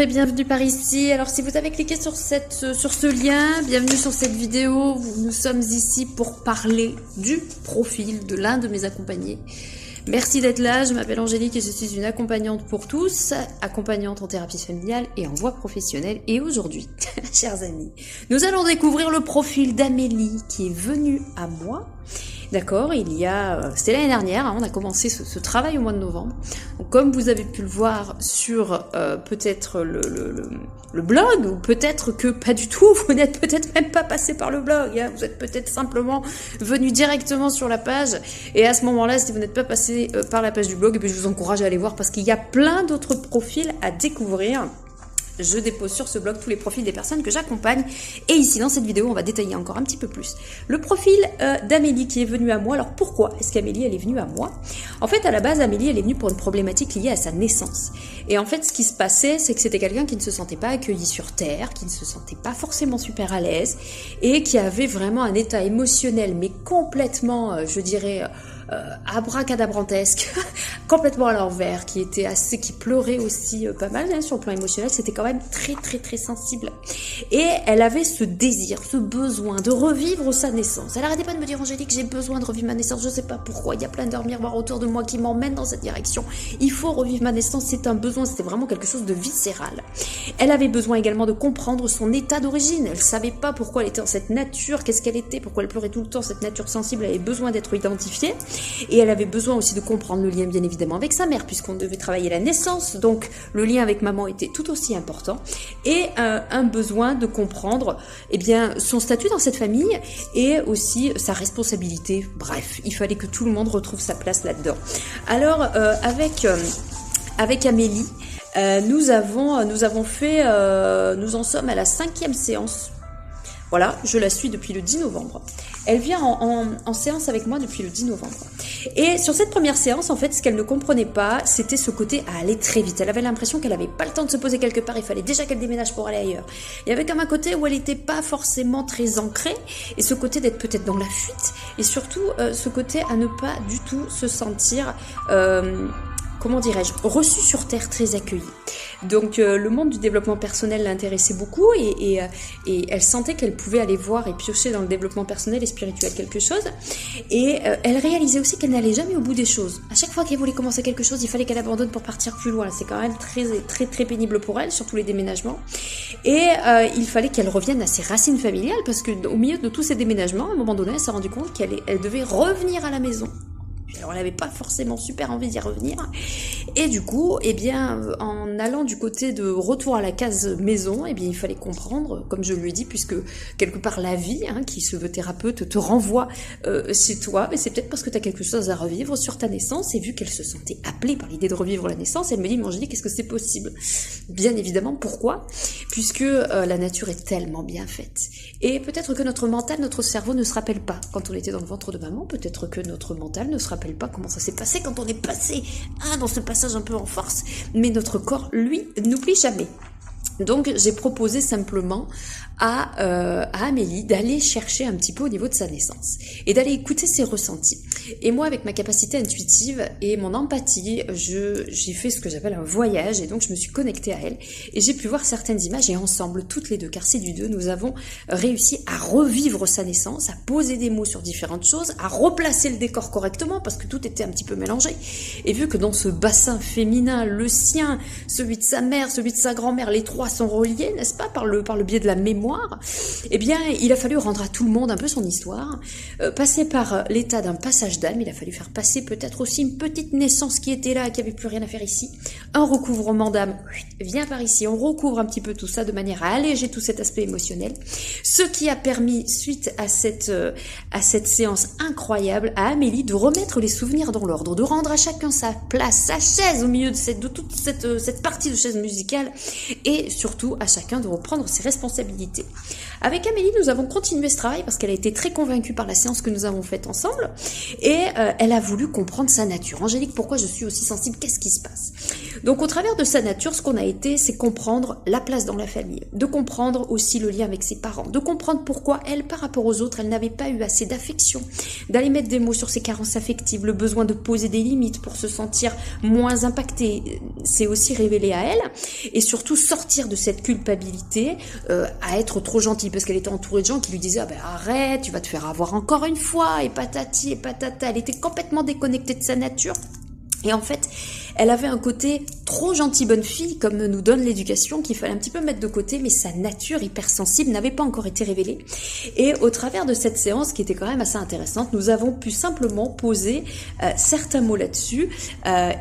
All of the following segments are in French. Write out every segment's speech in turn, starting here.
et bienvenue par ici. Alors si vous avez cliqué sur ce lien, bienvenue sur cette vidéo. Nous sommes ici pour parler du profil de l'un de mes accompagnés. Merci d'être là, je m'appelle Angélique et je suis une accompagnante pour tous, accompagnante en thérapie familiale et en voie professionnelle. Et aujourd'hui, chers amis, nous allons découvrir le profil d'Amélie qui est venue à moi. D'accord, c'était l'année dernière, hein, on a commencé ce travail au mois de novembre. Donc, comme vous avez pu le voir sur peut-être le blog, ou peut-être que pas du tout, vous n'êtes peut-être même pas passé par le blog, hein, vous êtes peut-être simplement venu directement sur la page. Et à ce moment-là, si vous n'êtes pas passé par la page du blog, je vous encourage à aller voir parce qu'il y a plein d'autres profils à découvrir. Je dépose sur ce blog tous les profils des personnes que j'accompagne. Et ici, dans cette vidéo, on va détailler encore un petit peu plus le profil d'Amélie qui est venue à moi. Alors, pourquoi est-ce qu'Amélie, elle est venue à moi? En fait, à la base, Amélie, elle est venue pour une problématique liée à sa naissance. Et en fait, ce qui se passait, c'est que c'était quelqu'un qui ne se sentait pas accueilli sur Terre, qui ne se sentait pas forcément super à l'aise, et qui avait vraiment un état émotionnel, mais complètement, je dirais... abracadabrantesque, complètement à l'envers, qui pleurait aussi pas mal hein, sur le plan émotionnel. C'était quand même très sensible. Et elle avait ce désir, ce besoin de revivre sa naissance. Elle arrêtait pas de me dire, Angélique, j'ai besoin de revivre ma naissance, je sais pas pourquoi, il y a plein d'heures miroirs autour de moi qui m'emmènent dans cette direction. Il faut revivre ma naissance, c'est un besoin, c'était vraiment quelque chose de viscéral. Elle avait besoin également de comprendre son état d'origine. Elle savait pas pourquoi elle était dans cette nature, qu'est-ce qu'elle était, pourquoi elle pleurait tout le temps, cette nature sensible, elle avait besoin d'être identifiée. Et elle avait besoin aussi de comprendre le lien bien évidemment avec sa mère puisqu'on devait travailler la naissance, donc le lien avec maman était tout aussi important et un besoin de comprendre son statut dans cette famille et aussi sa responsabilité. Bref, il fallait que tout le monde retrouve sa place là-dedans. Alors avec Amélie, nous en sommes à la 5e séance. Voilà, je la suis depuis le 10 novembre. Elle vient en séance avec moi depuis le 10 novembre. Et sur cette première séance, en fait, ce qu'elle ne comprenait pas, c'était ce côté à aller très vite. Elle avait l'impression qu'elle n'avait pas le temps de se poser quelque part, il fallait déjà qu'elle déménage pour aller ailleurs. Il y avait comme un côté où elle n'était pas forcément très ancrée, et ce côté d'être peut-être dans la fuite, et surtout ce côté à ne pas du tout se sentir... comment dirais-je, reçue sur Terre, très accueillie. Donc le monde du développement personnel l'intéressait beaucoup et elle sentait qu'elle pouvait aller voir et piocher dans le développement personnel et spirituel quelque chose. Et elle réalisait aussi qu'elle n'allait jamais au bout des choses. À chaque fois qu'elle voulait commencer quelque chose, il fallait qu'elle abandonne pour partir plus loin. C'est quand même très pénible pour elle, surtout les déménagements. Et il fallait qu'elle revienne à ses racines familiales parce qu'au milieu de tous ces déménagements, à un moment donné, elle s'est rendue compte qu'elle devait revenir à la maison. Alors elle n'avait pas forcément super envie d'y revenir. Et du coup, en allant du côté de retour à la case maison, il fallait comprendre, comme je lui ai dit, puisque quelque part la vie, hein, qui se veut thérapeute, te renvoie chez toi, mais c'est peut-être parce que tu as quelque chose à revivre sur ta naissance. Et vu qu'elle se sentait appelée par l'idée de revivre la naissance, elle me dit, mais Angélique, est-ce que c'est possible? Bien évidemment, pourquoi? Puisque la nature est tellement bien faite. Et peut-être que notre mental, notre cerveau ne se rappelle pas quand on était dans le ventre de maman, peut-être que notre mental ne se rappelle pas comment ça s'est passé quand on est passé dans ce passage un peu en force, mais notre corps, lui, n'oublie jamais. Donc j'ai proposé simplement à Amélie d'aller chercher un petit peu au niveau de sa naissance et d'aller écouter ses ressentis. Et moi, avec ma capacité intuitive et mon empathie, j'ai fait ce que j'appelle un voyage et donc je me suis connectée à elle et j'ai pu voir certaines images et ensemble, toutes les deux, car c'est du deux, nous avons réussi à revivre sa naissance, à poser des mots sur différentes choses, à replacer le décor correctement parce que tout était un petit peu mélangé. Et vu que dans ce bassin féminin, le sien, celui de sa mère, celui de sa grand-mère, les trois sont reliés, n'est-ce pas, par le biais de la mémoire, il a fallu rendre à tout le monde un peu son histoire, passer par l'état d'un passage d'âme, il a fallu faire passer peut-être aussi une petite naissance qui était là, qui avait plus rien à faire ici, un recouvrement d'âme, viens par ici, on recouvre un petit peu tout ça de manière à alléger tout cet aspect émotionnel, ce qui a permis, suite à cette séance incroyable, à Amélie de remettre les souvenirs dans l'ordre, de rendre à chacun sa place, sa chaise au milieu de toute cette partie de chaise musicale, et surtout à chacun de reprendre ses responsabilités. Avec Amélie, nous avons continué ce travail parce qu'elle a été très convaincue par la séance que nous avons faite ensemble et elle a voulu comprendre sa nature. Angélique, pourquoi je suis aussi sensible? Qu'est-ce qui se passe? Donc au travers de sa nature, ce qu'on a été, c'est comprendre la place dans la famille, de comprendre aussi le lien avec ses parents, de comprendre pourquoi elle, par rapport aux autres, elle n'avait pas eu assez d'affection, d'aller mettre des mots sur ses carences affectives, le besoin de poser des limites pour se sentir moins impactée, c'est aussi révélé à elle, et surtout sortir de cette culpabilité à être trop gentille, parce qu'elle était entourée de gens qui lui disaient ah ben arrête, tu vas te faire avoir encore une fois, et patati et patata, elle était complètement déconnectée de sa nature. Et en fait, elle avait un côté trop gentille bonne fille, comme nous donne l'éducation, qu'il fallait un petit peu mettre de côté, mais sa nature hypersensible n'avait pas encore été révélée. Et au travers de cette séance, qui était quand même assez intéressante, nous avons pu simplement poser certains mots là-dessus,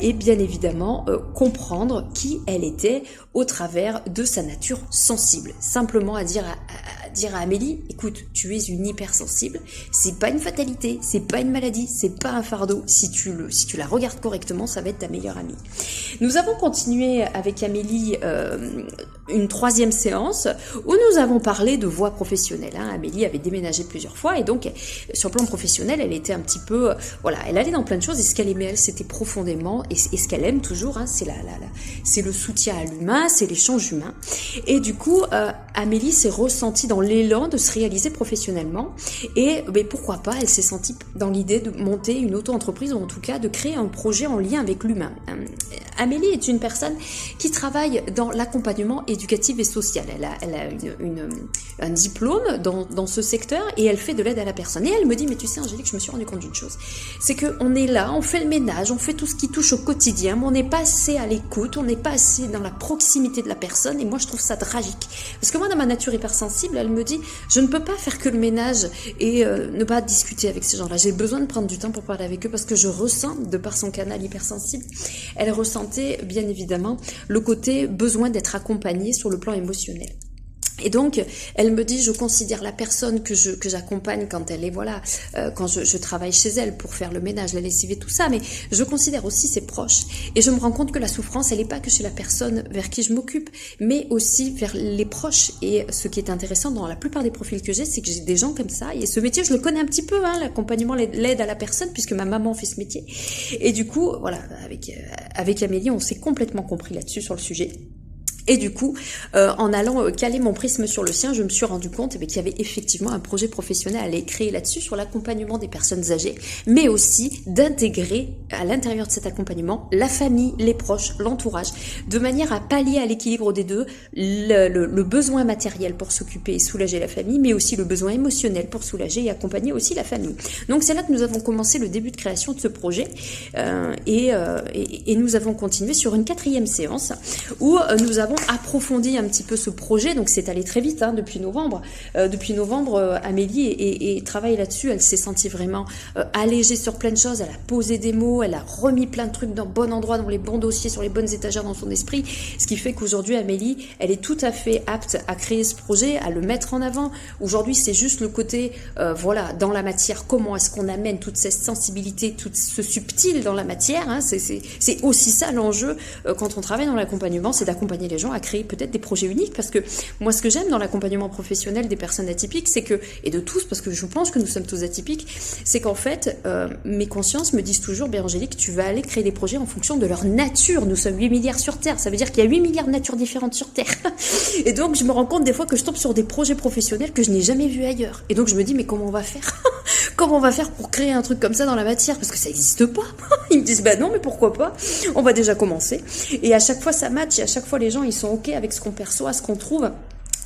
et bien évidemment comprendre qui elle était au travers de sa nature sensible. Simplement à dire à Amélie, écoute, tu es une hypersensible, c'est pas une fatalité, c'est pas une maladie, c'est pas un fardeau. Si tu la regardes correctement, ça va être ta meilleure amie. Nous avons continué avec Amélie une troisième séance où nous avons parlé de voie professionnelle. Amélie avait déménagé plusieurs fois et donc sur le plan professionnel, elle était un petit peu, elle allait dans plein de choses et ce qu'elle aimait elle, c'était profondément et ce qu'elle aime toujours, c'est le soutien à l'humain, c'est l'échange humain. Et du coup, Amélie s'est ressentie dans l'élan de se réaliser professionnellement et pourquoi pas, elle s'est sentie dans l'idée de monter une auto-entreprise ou en tout cas de créer un projet en lien avec l'humain. Amélie est une personne qui travaille dans l'accompagnement éducatif et social. Elle a un diplôme dans ce secteur et elle fait de l'aide à la personne. Et elle me dit, mais tu sais Angélique, je me suis rendu compte d'une chose. C'est qu'on est là, on fait le ménage, on fait tout ce qui touche au quotidien, mais on n'est pas assez à l'écoute, on n'est pas assez dans la proximité de la personne et moi je trouve ça tragique. Parce que moi dans ma nature hypersensible, elle me dit, je ne peux pas faire que le ménage et ne pas discuter avec ces gens-là. J'ai besoin de prendre du temps pour parler avec eux parce que je ressens, de par son canal hypersensible, elle ressentait bien évidemment le côté besoin d'être accompagnée sur le plan émotionnel. Et donc, elle me dit, je considère la personne que j'accompagne quand elle est, quand je travaille chez elle pour faire le ménage, la lessive et tout ça, mais je considère aussi ses proches. Et je me rends compte que la souffrance, elle n'est pas que chez la personne vers qui je m'occupe, mais aussi vers les proches. Et ce qui est intéressant dans la plupart des profils que j'ai, c'est que j'ai des gens comme ça. Et ce métier, je le connais un petit peu, l'accompagnement, l'aide à la personne, puisque ma maman fait ce métier. Et du coup, avec Amélie, on s'est complètement compris là-dessus sur le sujet. Et du coup, en allant caler mon prisme sur le sien, je me suis rendu compte qu'il y avait effectivement un projet professionnel à aller créer là-dessus, sur l'accompagnement des personnes âgées, mais aussi d'intégrer à l'intérieur de cet accompagnement la famille, les proches, l'entourage, de manière à pallier à l'équilibre des deux, le besoin matériel pour s'occuper et soulager la famille, mais aussi le besoin émotionnel pour soulager et accompagner aussi la famille. Donc c'est là que nous avons commencé le début de création de ce projet et nous avons continué sur une 4e séance où nous avons approfondi un petit peu ce projet. Donc c'est allé très vite depuis novembre. Amélie et travaille là-dessus. Elle s'est sentie vraiment allégée sur plein de choses. Elle a posé des mots, elle a remis plein de trucs dans le bon endroit, dans les bons dossiers, sur les bonnes étagères dans son esprit. Ce qui fait qu'aujourd'hui Amélie, elle est tout à fait apte à créer ce projet, à le mettre en avant. Aujourd'hui c'est juste le côté dans la matière, comment est-ce qu'on amène toute cette sensibilité, tout ce subtil dans la matière. C'est aussi ça l'enjeu quand on travaille dans l'accompagnement, c'est d'accompagner les gens à créer peut-être des projets uniques, parce que moi ce que j'aime dans l'accompagnement professionnel des personnes atypiques, c'est que, et de tous, parce que je pense que nous sommes tous atypiques, c'est qu'en fait mes consciences me disent toujours, bien Angélique, tu vas aller créer des projets en fonction de leur nature. Nous sommes 8 milliards sur Terre, ça veut dire qu'il y a 8 milliards de natures différentes sur Terre. Et donc je me rends compte des fois que je tombe sur des projets professionnels que je n'ai jamais vus ailleurs, et donc je me dis, mais comment on va faire comment on va faire pour créer un truc comme ça dans la matière, parce que ça n'existe pas. Ils me disent, non mais pourquoi pas, on va déjà commencer. Et à chaque fois ça match, et à chaque fois les gens ils sont ok avec ce qu'on perçoit, ce qu'on trouve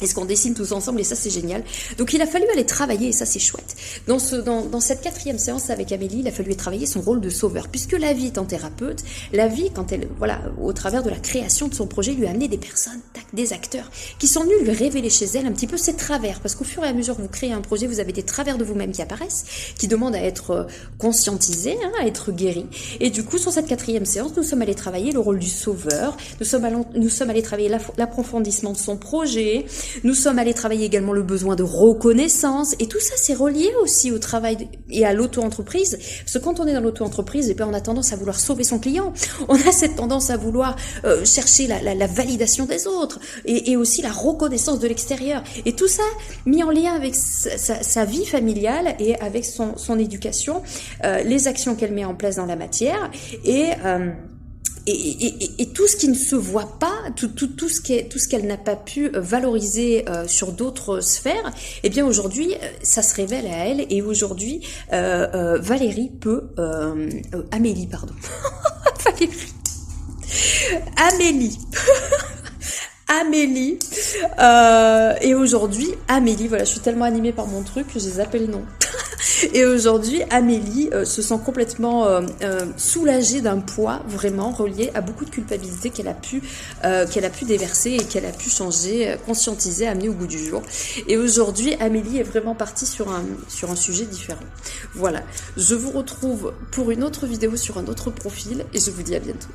et ce qu'on dessine tous ensemble, et ça c'est génial. Donc il a fallu aller travailler, et ça c'est chouette. Dans cette 4e séance avec Amélie, il a fallu travailler son rôle de sauveur, puisque la vie étant thérapeute, la vie, quand elle, au travers de la création de son projet, lui a amené des personnes, des acteurs, qui sont venus lui révéler chez elle un petit peu ses travers, parce qu'au fur et à mesure que vous créez un projet, vous avez des travers de vous-même qui apparaissent, qui demandent à être conscientisés, à être guéris. Et du coup, sur cette 4e séance, nous sommes allés travailler le rôle du sauveur, nous sommes allés travailler l'approfondissement de son projet. Nous sommes allés travailler également le besoin de reconnaissance, et tout ça c'est relié aussi au travail et à l'auto-entreprise, parce que quand on est dans l'auto-entreprise, on a tendance à vouloir sauver son client, on a cette tendance à vouloir chercher la validation des autres, et aussi la reconnaissance de l'extérieur, et tout ça mis en lien avec sa vie familiale et avec son éducation, les actions qu'elle met en place dans la matière, et tout ce qui ne se voit pas, tout ce qu'elle n'a pas pu valoriser sur d'autres sphères, eh bien aujourd'hui, ça se révèle à elle, et aujourd'hui, Valérie peut... Amélie, pardon. Valérie. Amélie. Amélie. Et aujourd'hui, Amélie, voilà, je suis tellement animée par mon truc que j'ai zappé le nom. Et aujourd'hui, Amélie se sent complètement soulagée d'un poids vraiment relié à beaucoup de culpabilité qu'elle a pu déverser et qu'elle a pu changer, conscientiser, amener au goût du jour. Et aujourd'hui, Amélie est vraiment partie sur un sujet différent. Voilà, je vous retrouve pour une autre vidéo sur un autre profil et je vous dis à bientôt.